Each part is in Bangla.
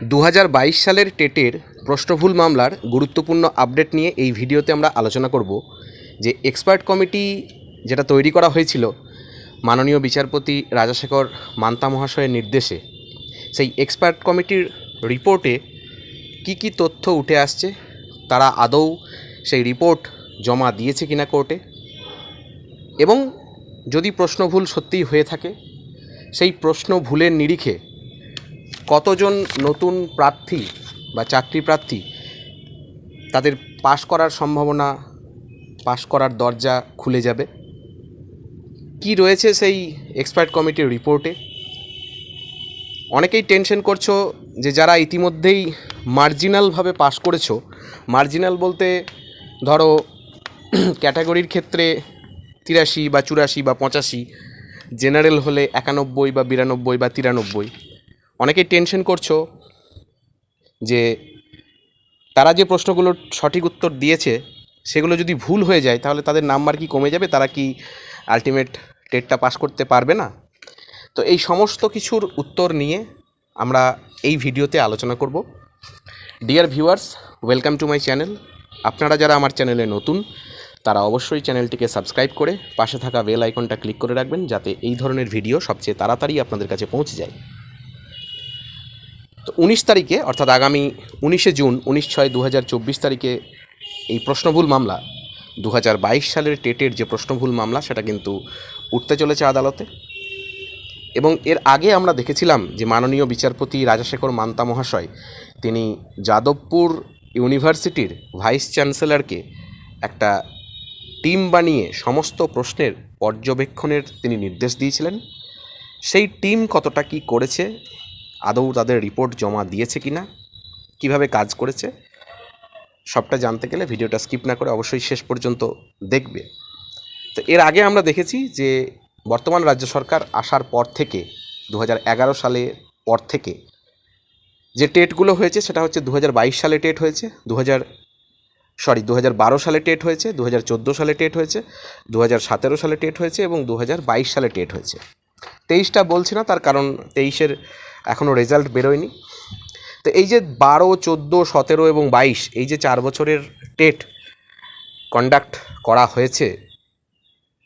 2022 সালের টেটের প্রশ্নভুল মামলার গুরুত্বপূর্ণ আপডেট নিয়ে এই ভিডিওতে আমরা আলোচনা করব যে এক্সপার্ট কমিটি যেটা তৈরি করা হয়েছিল মাননীয় বিচারপতি রাজাশেখর মান্তা মহাশয়ের নির্দেশে, সেই এক্সপার্ট কমিটির রিপোর্টে কি কি তথ্য উঠে আসছে, তারা আদৌ সেই রিপোর্ট জমা দিয়েছে কিনা কোর্টে, এবং যদি প্রশ্নভুল সত্যিই হয়ে থাকে সেই প্রশ্ন ভুলের নিরিখে কতজন নতুন প্রার্থী বা চাকরি প্রার্থী তাদের পাশ করার সম্ভাবনা, পাশ করার দরজা খুলে যাবে, কি রয়েছে সেই এক্সপার্ট কমিটির রিপোর্টে। অনেকেই টেনশন করছো যে যারা ইতিমধ্যেই মার্জিনালভাবে পাশ করেছো, মার্জিনাল বলতে ধরো ক্যাটাগরির ক্ষেত্রে 83 বা 84 বা 85, জেনারেল হলে 91 বা 92 বা 93, অনেকেই টেনশন করছো যে তারা যে প্রশ্নগুলোর সঠিক উত্তর দিয়েছে সেগুলো যদি ভুল হয়ে যায় তাহলে তাদের নাম্বার কি কমে যাবে, তারা কি আলটিমেট টেটটা পাস করতে পারবে না। তো এই সমস্ত কিছুর উত্তর নিয়ে আমরা এই ভিডিওতে আলোচনা করব। Dear viewers, welcome to my channel. আপনারা যারা আমার চ্যানেলে নতুন তারা অবশ্যই চ্যানেলটিকে সাবস্ক্রাইব করে পাশে থাকা বেল আইকনটা ক্লিক করে রাখবেন, যাতে এই ধরনের ভিডিও সবচেয়ে তাড়াতাড়ি আপনাদের কাছে পৌঁছে যায়। তো 19 তারিখে, অর্থাৎ আগামী 19শে জুন 19/6/2024 তারিখে এই প্রশ্নভুল মামলা 2022 সালের টেটের যে প্রশ্নভুল মামলা সেটা কিন্তু উঠতে চলেছে আদালতে। এবং এর আগে আমরা দেখেছিলাম যে মাননীয় বিচারপতি রাজাশেখর মান্তা মহাশয় তিনি যাদবপুর ইউনিভার্সিটির ভাইস চ্যান্সেলরকে একটা টিম বানিয়ে সমস্ত প্রশ্নের পর্যবেক্ষণের তিনি নির্দেশ দিয়েছিলেন। সেই টিম কতটা কি করেছে, আদৌ তাদের রিপোর্ট জমা দিয়েছে কিনা, কিভাবে কাজ করেছে, সবটা জানতে গেলে ভিডিওটা স্কিপ না করে অবশ্যই শেষ পর্যন্ত দেখবে। তো এর আগে আমরা দেখেছি যে বর্তমান রাজ্য সরকার আসার পর থেকে 2011 সালের পর থেকে যে টেটগুলো হয়েছে সেটা হচ্ছে 2022 সালে টেট হয়েছে, 2012 সালে টেট হয়েছে, 2014 সালে টেট হয়েছে, 2017 সালে টেট হয়েছে এবং 2022 সালে টেট হয়েছে। 23টা বলছি না, তার কারণ 23-এর এখনও রেজাল্ট বেরোয়নি। তো এই যে 12, 14, 17 এবং 22 এই যে 4 বছরের টেট কন্ডাক্ট করা হয়েছে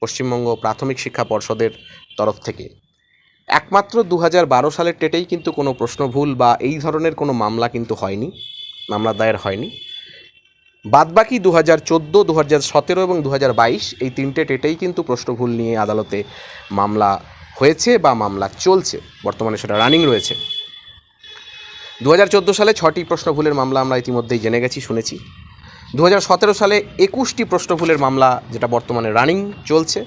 পশ্চিমবঙ্গ প্রাথমিক শিক্ষা পর্ষদের তরফ থেকে, একমাত্র 2012 সালের টেটেই কিন্তু কোনো প্রশ্ন ভুল বা এই ধরনের কোনো মামলা কিন্তু হয়নি, মামলা দায়ের হয়নি। বাদবাকি 2014, 2017 এবং 2022 এই 3টে টেটেই কিন্তু প্রশ্ন ভুল নিয়ে আদালতে মামলা হয়েছে বা মামলা চলছে, বর্তমানে সেটা রানিং রয়েছে। 2014 সালে 6টি প্রশ্ন ভুলের মামলা আমরা ইতিমধ্যেই জেনে গেছি, শুনেছি। 2017 সালে 21টি প্রশ্ন ভুলের মামলা যেটা বর্তমানে রানিং চলছে।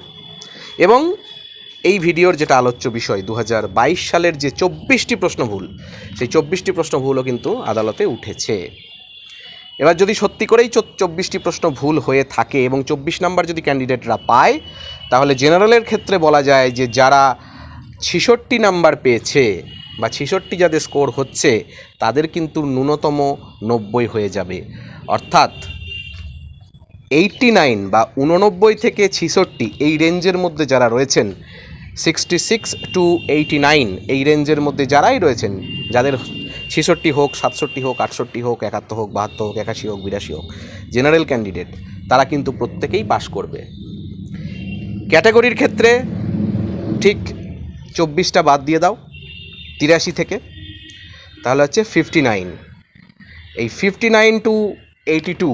এবং এই ভিডিওর যেটা আলোচ্য বিষয় 2022 সালের যে 24টি প্রশ্ন ভুল, সেই 24টি প্রশ্ন ভুলও কিন্তু আদালতে উঠেছে। এবার যদি সত্যি করেই 24টি প্রশ্ন ভুল হয়ে থাকে এবং 24 নাম্বার যদি ক্যান্ডিডেটরা পায়, তাহলে জেনারেলের ক্ষেত্রে বলা যায় যে যারা 66 নাম্বার পেয়েছে বা 66 যাদের স্কোর হচ্ছে তাদের কিন্তু ন্যূনতম 90 হয়ে যাবে। অর্থাৎ 89 বা 89 থেকে 66 এই রেঞ্জের মধ্যে যারা রয়েছেন, 66 to 89 এই রেঞ্জের মধ্যে যারাই রয়েছেন, যাদের 66 হোক, 67 হোক, 68 হোক, 71 হোক, 72 হোক, 81 হোক, 82 হোক জেনারেল ক্যান্ডিডেট, তারা কিন্তু প্রত্যেকেই পাশ করবে। ক্যাটাগরির ক্ষেত্রে ঠিক 24টা বাদ দিয়ে দাও 83 থেকে, তাহলে হচ্ছে 59। এই 59 to 82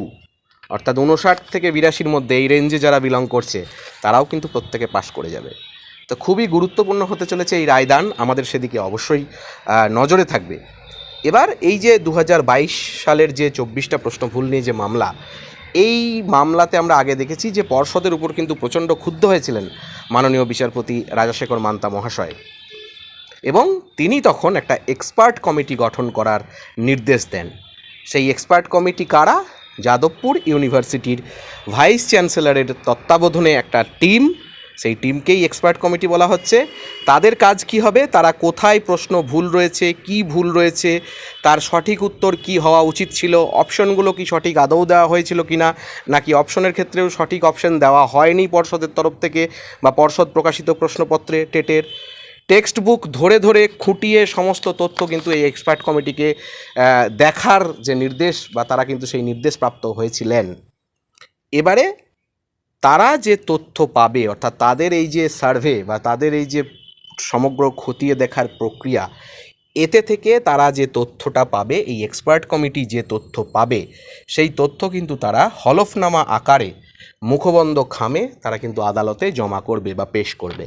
অর্থাৎ 59 থেকে 82-র মধ্যে এই রেঞ্জে যারা বিলং করছে তারাও কিন্তু প্রত্যেকে পাশ করে যাবে। তো খুবই গুরুত্বপূর্ণ হতে চলেছে এই রায়দান, আমাদের সেদিকে অবশ্যই নজরে থাকবে। এবার এই যে 2022 সালের যে 24টা প্রশ্ন ভুল নিয়ে যে মামলা, এই মামলাতে আমরা আগে দেখেছি যে পর্ষদের উপর কিন্তু প্রচণ্ড ক্ষুব্ধ হয়েছিলেন মাননীয় বিচারপতি রাজাশেখর মান্তা মহাশয়, এবং তিনি তখন একটা এক্সপার্ট কমিটি গঠন করার নির্দেশ দেন। সেই এক্সপার্ট কমিটি কারা? যাদবপুর ইউনিভার্সিটির ভাইস চ্যান্সেলরের তত্ত্বাবধানে একটা টিম, সেই টিমকেই এক্সপার্ট কমিটি বলা হচ্ছে। তাদের কাজ কি হবে? তারা কোথায় প্রশ্ন ভুল রয়েছে, কি ভুল রয়েছে, তার সঠিক উত্তর কি হওয়া উচিত ছিল, অপশনগুলো কি সঠিক আদৌ দেওয়া হয়েছিল কি না, নাকি অপশনের ক্ষেত্রেও সঠিক অপশন দেওয়া হয়নি পর্ষদের তরফ থেকে বা পর্ষদ প্রকাশিত প্রশ্নপত্রে টেটের, টেক্সট বুক ধরে ধরে খুঁটিয়ে সমস্ত তথ্য কিন্তু এই এক্সপার্ট কমিটিকে দেখার যে নির্দেশ বা তারা কিন্তু সেই নির্দেশ প্রাপ্ত হয়েছিলেন। এবারে তারা যে তথ্য পাবে, অর্থাৎ তাদের এই যে সার্ভে বা তাদের এই যে সমগ্র খতিয়ে দেখার প্রক্রিয়া, এতে থেকে তারা যে তথ্যটা পাবে, এই এক্সপার্ট কমিটি যে তথ্য পাবে, সেই তথ্য কিন্তু তারা হলফনামা আকারে মুখবন্ধ খামে তারা কিন্তু আদালতে জমা করবে বা পেশ করবে।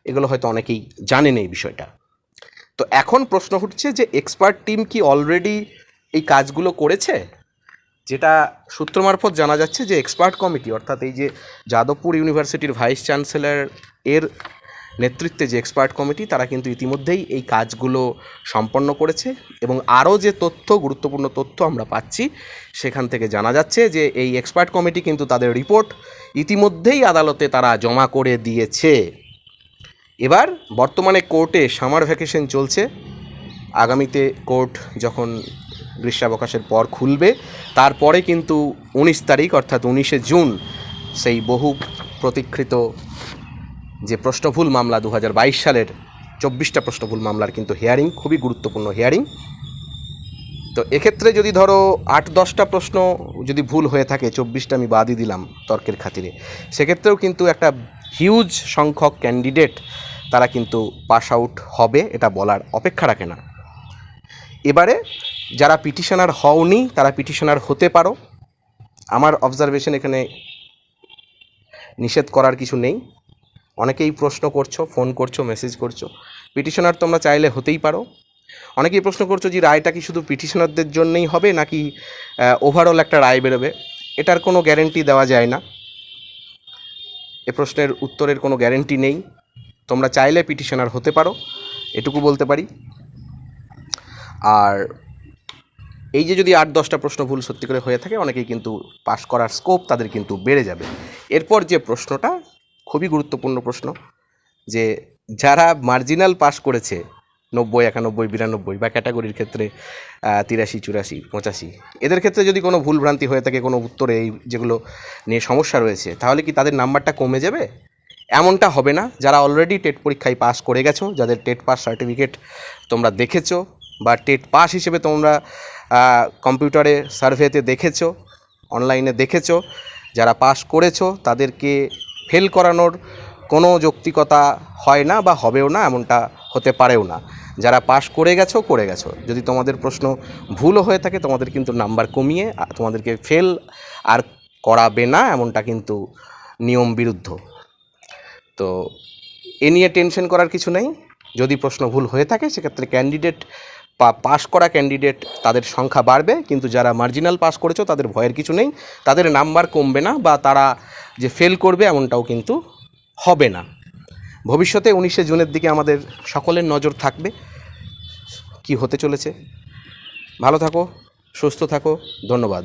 এগুলো হয়তো অনেকেই জানেন এই বিষয়টা। তো এখন প্রশ্ন উঠছে যে এক্সপার্ট টিম কি অলরেডি এই কাজগুলো করেছে? যেটা সূত্র মারফত জানা যাচ্ছে যে এক্সপার্ট কমিটি, অর্থাৎ এই যে যাদবপুর ইউনিভার্সিটির ভাইস চ্যান্সেলর এর নেতৃত্বে যে এক্সপার্ট কমিটি, তারা কিন্তু ইতিমধ্যেই এই কাজগুলো সম্পন্ন করেছে। এবং আরও যে তথ্য, গুরুত্বপূর্ণ তথ্য আমরা পাচ্ছি, সেখান থেকে জানা যাচ্ছে যে এই এক্সপার্ট কমিটি কিন্তু তাদের রিপোর্ট ইতিমধ্যেই আদালতে তারা জমা করে দিয়েছে। এবার বর্তমানে কোর্টে সামার ভ্যাকেশন চলছে। আগামীতে কোর্ট যখন গ্রীষ্মাবকাশের পর খুলবে, তারপরে কিন্তু 19 তারিখ অর্থাৎ 19শে জুন সেই বহু প্রতীক্ষিত যে প্রশ্নভুল মামলা 2022 সালের 24টা প্রশ্নভুল মামলার কিন্তু হিয়ারিং, খুবই গুরুত্বপূর্ণ হিয়ারিং। তো এক্ষেত্রে যদি ধরো 8-10টা প্রশ্ন যদি ভুল হয়ে থাকে, 24টা আমি বাদই দিলাম তর্কের খাতিরে, সেক্ষেত্রেও কিন্তু একটা হিউজ সংখ্যক ক্যান্ডিডেট তারা কিন্তু পাস আউট হবে, এটা বলার অপেক্ষা রাখে না। এবারে যারা পিটিশনার হওনি তারা পিটিশনার হতে পারো। আমার অবজারভেশন এখানে নিষেধ করার কিছু নেই। অনেকেই প্রশ্ন করছো, ফোন করছো, মেসেজ করছো, পিটিশনার তোমরা চাইলে হতেই পারো। অনেকেই প্রশ্ন করছো যে রায়টা কি শুধু পিটিশনারদের জন্যই হবে নাকি ওভারঅল একটা রায় বেরোবে? এটার কোনো গ্যারেন্টি দেওয়া যায় না। এ প্রশ্নের উত্তরের কোনো গ্যারেন্টি নেই। তোমরা চাইলে পিটিশনার হতে পারো, এটুকু বলতে পারি। আর এই যে যদি 8-10টা প্রশ্ন ভুল সত্যি করে হয়ে থাকে, অনেকেই কিন্তু পাস করার স্কোপ তাদের কিন্তু বেড়ে যাবে। এরপর যে প্রশ্নটা খুবই গুরুত্বপূর্ণ প্রশ্ন, যে যারা মার্জিনাল পাস করেছে 90, 91, 92 বা ক্যাটাগরির ক্ষেত্রে 83, 84, 85, এদের ক্ষেত্রে যদি কোনো ভুলভ্রান্তি হয়ে থাকে কোনো উত্তরে, এই যেগুলো নিয়ে সমস্যা রয়েছে, তাহলে কি তাদের নাম্বারটা কমে যাবে? এমনটা হবে না। যারা অলরেডি টেট পরীক্ষায় পাস করে গেছো, যাদের টেট পাস সার্টিফিকেট তোমরা দেখেছো বা টেট পাস হিসেবে তোমরা কম্পিউটারে সার্ভেতে দেখেছো, অনলাইনে দেখেছো, যারা পাস করেছো তাদেরকে ফেল করানোর কোনো যৌক্তিকতা হয় না বা হবেও না, এমনটা হতে পারেও না। যারা পাস করে গেছো, যদি তোমাদের প্রশ্ন ভুলও হয়ে থাকে, তোমাদের কিন্তু নাম্বার কমিয়ে তোমাদেরকে ফেল আর করাবে না, এমনটা কিন্তু নিয়ম বিরুদ্ধ। তো এ নিয়ে টেনশন করার কিছু নেই। যদি প্রশ্ন ভুল হয়ে থাকে, সেক্ষেত্রে ক্যান্ডিডেট বা পাস করা ক্যান্ডিডেট তাদের সংখ্যা বাড়বে, কিন্তু যারা মার্জিনাল পাস করেছো তাদের ভয়ের কিছু নেই, তাদের নাম্বার কমবে না বা তারা যে ফেল করবে এমনটাও কিন্তু হবে না। ভবিষ্যতে 19শে জুনের দিকে আমাদের সকলের নজর থাকবে কি হতে চলেছে। ভালো থাকো, সুস্থ থাকো, ধন্যবাদ।